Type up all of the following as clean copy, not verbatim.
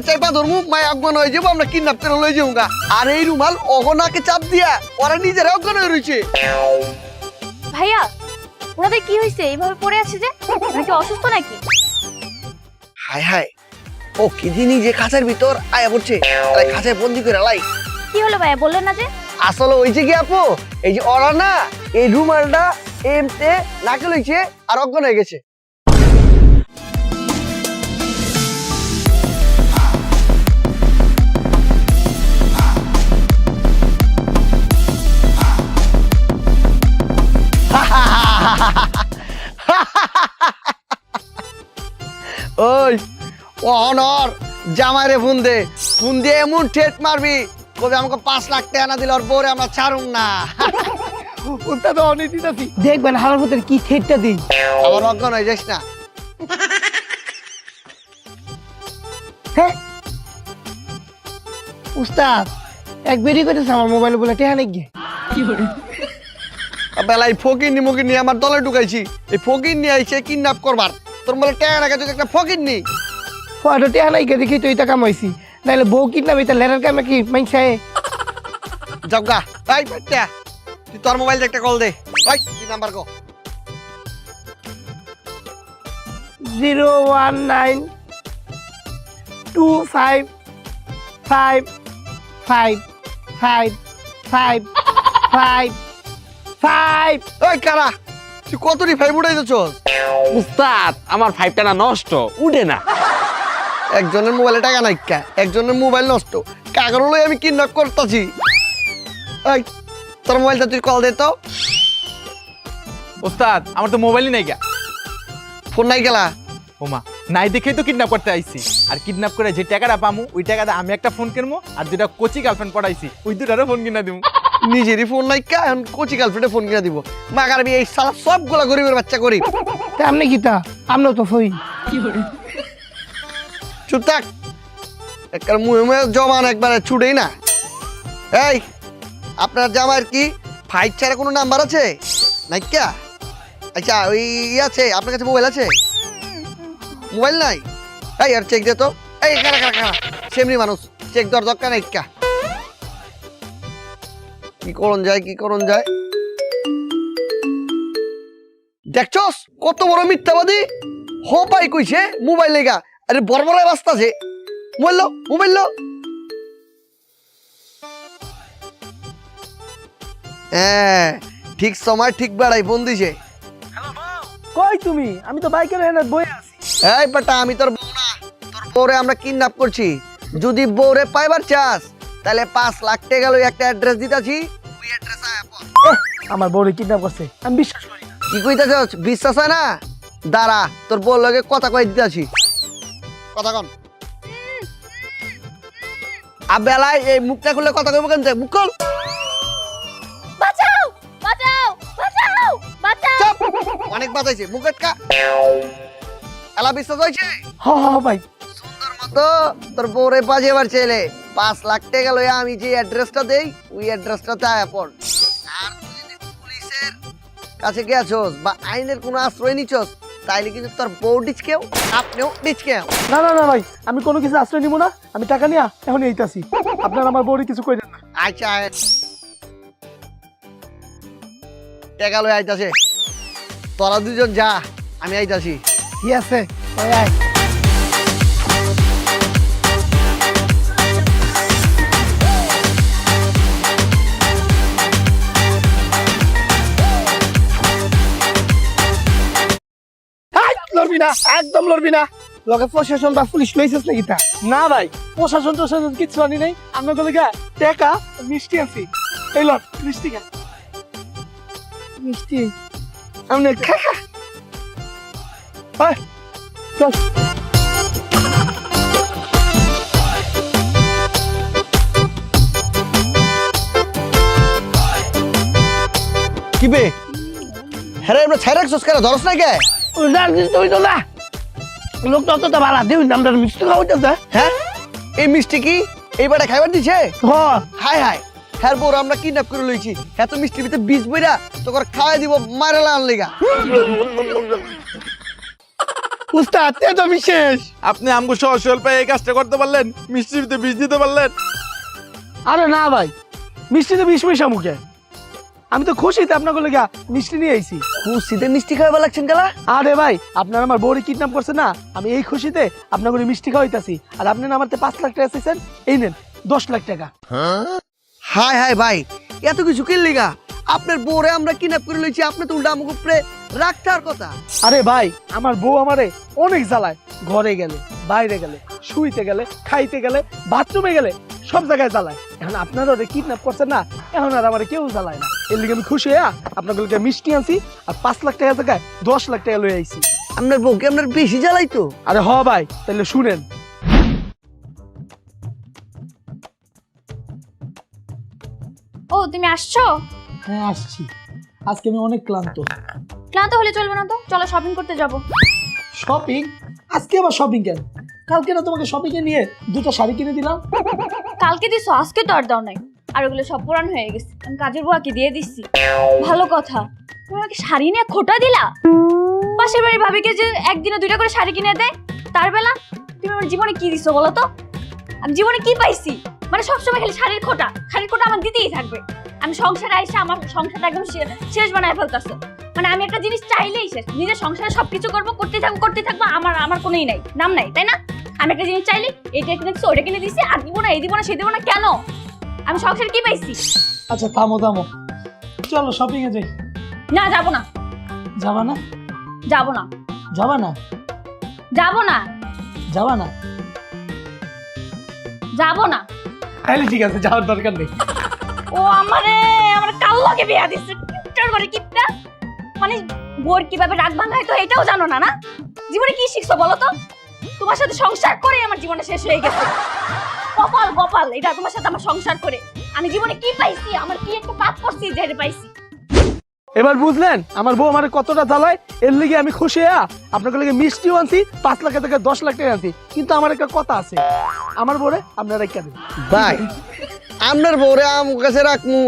চাইপা ধরমু মাই অজ্ঞান হয়ে যাবো আমরা কিডন্যাপ করে লই যাবো গা আর এই রুমাল অগনাকে চাপ দিয়া ওরা নিজেরা অজ্ঞান হয়ে রয়েছে ভাইয়া ওনাদের কি হয়েছে এইভাবে পড়ে আছে যে নাকি অসুস্থ নাকি হায় হায় ও কি দিনই যে খাঁচার ভিতর আয়া পড়ছে তাই খাঁচায় বন্দি করে লাই কি হলো ভাইয়া বললেন না যে আসলে ওই যে কি আপু এই যে ওরা না এই রুমালটা এমতে নাকে লইছে আর অজ্ঞান হয়ে গেছে ওই ও অনর জামাইরে ফোন দিয়ে এমন ঠেট মারবি কবে আমাকে 5 লাখ টাকা না দিলে ওর বউরে আমরা ছাড়ুম না উস্তাদ অনেক দিতাছি দেখবেন হালার ভিতরে কি ঠেটটা দিই আবার অজ্ঞান হয়ে যাস না হ্যাঁ উস্তাদ এক বেরি করেছে আমার মোবাইল বলে টেহা নাকি বেলায় ফকির নিয়ে আমার দলে ঢুকাইছি এই ফকির নিয়ে আইছে কিডন্যাপ করবার তোর বলে টাকা না তুই একটা ফকির নি ফটো টেহা নাই দেখি তো এটা কামাইছি নাইলে বউ কিডন্যাপ এটা লেরার কামে কি মাইছায় জগা এই বাচ্চা তুই তোর মোবাইল একটা কল দে ওই কি নাম্বার কো 01925555555 ওই কারা তুই কতটি ফাইভ উঠাই দিচ্ছ উস্তাদ আমার 5টা না নষ্ট উঠে না একজনের মোবাইলে টাকা নাইকা একজনের মোবাইল নষ্ট কাগর লই আমি কিডন্যাপ করতেছি এই তোর মোবাইলটা তুই কল দে তো উস্তাদ আমার তো মোবাইলই নাই গা ফোন নাই গেলা ওমা নাই দেখেই তো কিডন্যাপ করতে আইছি আর কিডন্যাপ করে যে টাকাটা পামু ওই টাকাটা আমি একটা ফোন কিনবো আর দুটা কোচি গার্লফ্রেন্ড পড়াইছি ওই দুটারও ফোন কিনা দিব নিজেরই ফোন নাইকা এখন কোচি গার্লফ্রেন্ডে ফোন কিনে দিব মাগার আমি এই সালা সবগুলা গরিবের বাচ্চা গরিব তা আপনি কি তা আমরাও তো ফই চুপ থাক একবার মুহে জমান একবারে ছুটেই না এই আপনার জামাইয়ের কি ফাইট ছাড়া কোনো নাম্বার আছে নাইকা আচ্ছা ওই আছে আপনার কাছে মোবাইল আছে মোবাইল নাই এই আর চেক দে তো এই কারা কারা কারা সেমনি মানুষ চেক দেওয়ার দরকার নাইকা কি করণ যায় দেখছস কত বড় মিথ্যাবাদী হো পাই কইছে মোবাইল লেগা আরে বড়বড়ায় বাস্তাছে মোবাইল হ্যাঁ ঠিক সময় ঠিক বেড়াই ফোন দিছে কই তুমি আমি তো বাইকের এনে বই আছি এই বেটা আমি তোর বউ না তোর বউরে আমরা কিডন্যাপ করছি যদি বউরে পাইবার চাস তাহলে 5 লাখ টাকা লই একটা অ্যাড্রেস দিতাছি ওই অ্যাড্রেস আয়া পড় আমার বউরে কিডন্যাপ করছে আমি বিশ্বাস করি না কি কইতাছস বিশ্বাস হয় না দাঁড়া তোর বউর লগে কথা কই দিতাছি কথা কন বেলায় এই মুখটা খুলে কথা কইব কেন মুখ খোল বাঁচাও বাঁচাও বাঁচাও বাঁচাও চুপ অনেক বাজাইছে মুখ আটকা এলা বিশ্বাস হইছে হ হ ভাই সুন্দর মতো তোর বউরে বাজেবার ছেলে 5 লাখ টাকা লইয়া আমি যে অ্যাড্রেসটা দেই ওই অ্যাড্রেসটা আয়া পড় আর তুই যদি পুলিশের কাছে গেছস বা আইনের কোনো আশ্রয় নিছস তাইলে কিন্তু তোর বউ ডিচকেও আপনিও ডিচকেও না না না ভাই আমি কোনো কিছু আশ্রয় নিব না আমি টাকা নিয়া এখন এইতাছি আপনার আমার বউরে কিছু কই দেন না আচ্ছা টাকা লই আইতাছে তোরা দুজন যা আমি আইতাছি কি আছে ওই আয় লড়বি না একদম লড়বি না লগে প্রশাসন বা পুলিশ লইছিস নাকি তা না ভাই প্রশাসন কিছু আনি নাই আমরা গেলে গা টাকা মিষ্টি আছি এই লট মিষ্টি খা মিষ্টি আমনে খা খা চল কি বে হ্যাঁ আমরা ছাইরা রাখছস কেন ধরস না কে তুই তো না লোকটা অতটা ভাড়া দিও আমরা মিষ্টি খাওয়াইতেছে হ্যাঁ এই মিষ্টি কি এই বেটা খাইবার দিছে হ্যাঁ হাই হাই হ্যাঁ বড় আমরা কিডন্যাপ করে লইছি এত মিষ্টির ভিতরে বীজ বইরা তোকে খাওয়াই দিব মারালা আনলিগা উস্তাদ তো আমি শেষ। আপনি আমগো সহজ সরল পায়ে এই কাজটা করতে পারলেন, মিষ্টিতে বিষ দিতে পারলেন। আরে না ভাই, মিষ্টিতে বিষ মিশা মুখে। আমি তো খুশিতে আপনাকে লেগে মিষ্টি নিয়ে আইছি। খুশিতে মিষ্টি খাওয়াবার লাগছেন গেলা? আরে ভাই, আপনার আমার বউরে কিডন্যাপ করছে না, আমি এই খুশিতে আপনাকে মিষ্টি খাওয়াইতাছি। আর আপনি না আমারতে 5 লাখ টাকা চাইছেন, এই নেন 10 লাখ টাকা। হাই হাই ভাই, এত কিছু কিনলিগা? আপনার বউরে আমরা কিডন্যাপ করে লইছি, আপনি তো উল্টা আমাকে উপরে রাখতার কথা। আরে ভাই, আমার বউ আমারে অনেক জ্বালায়। ঘরে গেলে, বাইরে গেলে, শুইতে গেলে, খাইতে গেলে, বাথরুমে গেলে, সব জায়গায় জ্বালায়। এখন আপনারা ওরে কিডন্যাপ করছেন না, এখন আর আমার কেউ জ্বালায় না। এর লিগে আমি খুশি হয়ে আপনাকে মিষ্টি আনছি, আর 5 লাখ টাকা জায়গায় 10 লাখ টাকা লয়ে আইছি। আপনার বউকে আপনার বেশি জ্বালাই তো। আরে হ ভাই, তাহলে শুনেন। ও তুমি আসছো? হ্যাঁ আসছি। আজকে আমি অনেক ক্লান্ত। ক্লান্ত হলে চলবে না তো, চলো শপিং করতে যাব। শপিং? আজকে আবার শপিং কেন? কালকে না তোমাকে শপিং এ নিয়ে 2টা শাড়ি কিনে দিলাম। কালকে দিছো, আজকে তো আর দাও নাই। আর ওগুলো সব পুরান হয়ে গেছে, আমি কাজের বুয়াকে দিয়ে দিচ্ছি। ভালো কথা, তুমি আমাকে শাড়ি নিয়ে খোটা দিলা। পাশের বাড়ির ভাবিকে যে একদিনে 2টা করে শাড়ি কিনে দেয়, তার বেলা তুমি আমার জীবনে কি দিছো বলো তো? আমি জীবনে কি পাইছি? মানে সবসময় খালি শাড়ির খোটা আমার দিতেই থাকবে। আমি সংসারে আইসা আমার সংসারটা একদম শেষ বানায় ফেলতেছো। মানে আমি একটা জিনিস চাইলেই শেষ, নিজের সংসারে সবকিছু করতে থাকবো, আমার কোনোই নাই, নাম নাই, তাই না? আমি একটা জিনিস চাইলে এইটা কিনে দিচ্ছি, ওইটা কিনে দিচ্ছি, আর দিব না, এই দিব না, সেই দিব না, কেন? আমি সংসারে কি পাইছি? আচ্ছা থামো, চলো শপিং এ যাই। না, যাবো না। যাবা না? যাবো না। যাবা না? যাবো না। যাবা না? যাবো না। তাহলে ঠিক আছে, যাওয়ার দরকার নেই। ও আমার কাল লাগে বিয়া দিচ্ছে, কিপটার করে কিপটা। মানে বোর কিভাবে রাগ ভাঙায় তো এটাও জানো না? না জীবনে কি শিখছো বলো তো? তোমার সাথে সংসার করে আমার জীবনটা শেষ হয়ে গেছে। কপাল এটা, তোমার সাথে আমার সংসার করে আমি জীবনে কি পাইছি, আমার কি একটা পাপ করছি যে এটা পাইছি। এবার বুঝলেন আমার বউ আমার কতটা জ্বালায়? এর লিগে আমি খুশি হয়ে আপনাকে লিগে মিষ্টিও আনছি, 5 লাখ থেকে 10 লাখ টাকা আনছি। কিন্তু আমার একটা কথা আছে, আমার বউরে আপনারা কেন ভাই, আপনার বউরে আমার কাছে রাখমু,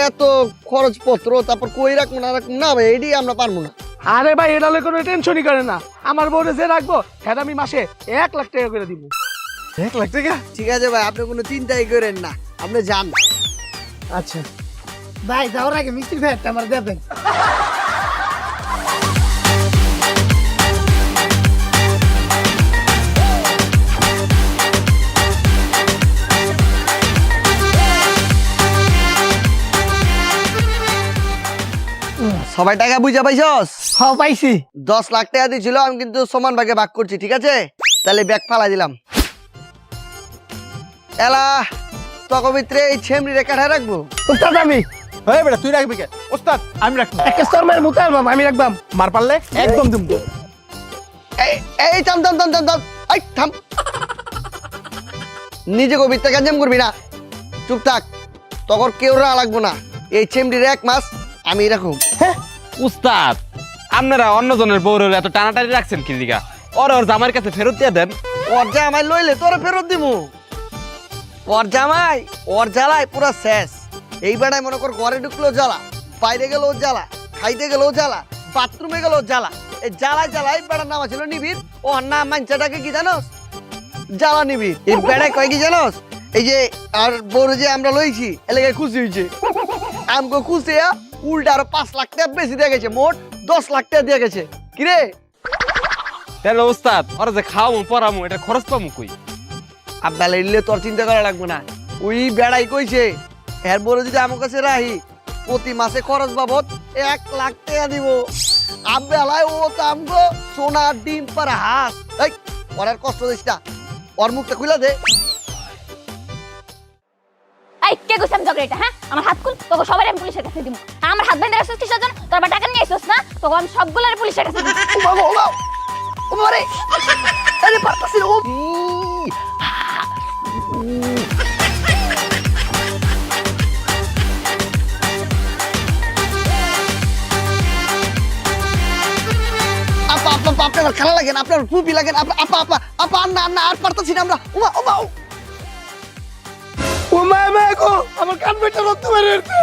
এত খরচপত্র, তারপর কই রাখবো না রাখবো না ভাই, এটি আমরা পারবো না। আরে ভাই, এটা হলে কোনো টেনশনই করে না। আমার বউরে যে রাখবো, হ্যাঁ আমি মাসে 1 লাখ টাকা করে দিব। 1 লাখ টাকা? ঠিক আছে ভাই, আপনি কোনো চিন্তাই করেন না, আপনি যান। আচ্ছা ভাই, যাওয়ার আগে মিষ্টির ভ্যাটটা আমার দেবেন। সবাই টাকা বুঝা পাইছস? হ্যাঁ পাইছি। 10 লাখ টাকা দিয়েছিল, আমি কিন্তু সমান ভাগে ভাগ করছি, ঠিক আছে? তাহলে ব্যাগ ফালাই দিলাম। এলা তক ভিতরে এই ছেমরি রেখাটা রাখবো। উস্তাদ আমি এই বেটা তুই রাখবি কে? ওস্তাদ আমি রাখবো। একটা শর্মার মুতে আলবাম আমি রাখবাম। মার পারলে একদম দিম তো। এই থাম, এই থাম। নিজে কবি টাকা জেম করবি না, চুপ থাক। তখন কেউ রা লাগবো না, এই ছেমরির 1 মাস আমি রাখুম। উস্তাদ আপনারা অন্যজনের বউরে এত টানাটানি রাখছেন কি লিগা? ওর জামাইয়ের কাছে ফেরত দিয়ে দেন। ওর জামাই লইলে তোরা ফেরত দিমু। ওর জামাই ওর জ্বালায় পুরা শেষ। এই বেড়ায় মনে কর ঘরে ঢুকলেও জ্বালা, বাইরে গেলেও জ্বালা, খাইতে গেলেও জ্বালা, বাথরুমে গেলেও জ্বালা। এই জ্বালায় বেড়ার নাম ছিল নিবিড়। ওর নাম মাঞ্চাটাকে কি জানোস? জ্বালা নিবিড়। এই বেড়ায় কয় কি জানোস? এই যে আর বড় যে আমরা লইছি এলাকায় খুশি হয়েছে, আমকে খুশি উল্টা আরো 5 লাখ টাকা বেশি দিয়ে গেছে, মোট 10 লাখ টাকা দিয়ে গেছে। কিরে তাহলে উস্তাদ ওরা যে খাওয়ামু পরামু এটা খরচ পামু কই? আব্বা লইলে তোর চিন্তা করা লাগবে না। ওই বেড়াই কইছে এর বড় যদি আমার কাছে রাহি, প্রতি মাসে খরচ বাবদ 1 লাখ টাকা দিব। আব্বালায় ও তো আমগো সোনার ডিম পার হাঁস। এই ওর আর কষ্ট দিস না, ওর মুখটা খুলে দে। এই কে কইছ আমি ঝগড়া এটা? হ্যাঁ আমার হাত খুল, তোকে সবাই আমি পুলিশের কাছে দিব। আমার হাত বেঁধে রাখছিস কিসের জন্য? তোর আবার টাকা নিয়ে আইছস না, তোকে আমি সবগুলোর পুলিশের কাছে দিব। ও বাবা, ও বাবা, ও বাবা রে, আরে পারতাছি না। ও আপা আপা আপা, আপনার খেলা লাগেন, আপনার ফুপি লাগেন, আপা আপা আপা আপা, না আর পারতাছি না আমরা। ও মা ও মা গো, আমার কান পেটে রক্ত বের হচ্ছে।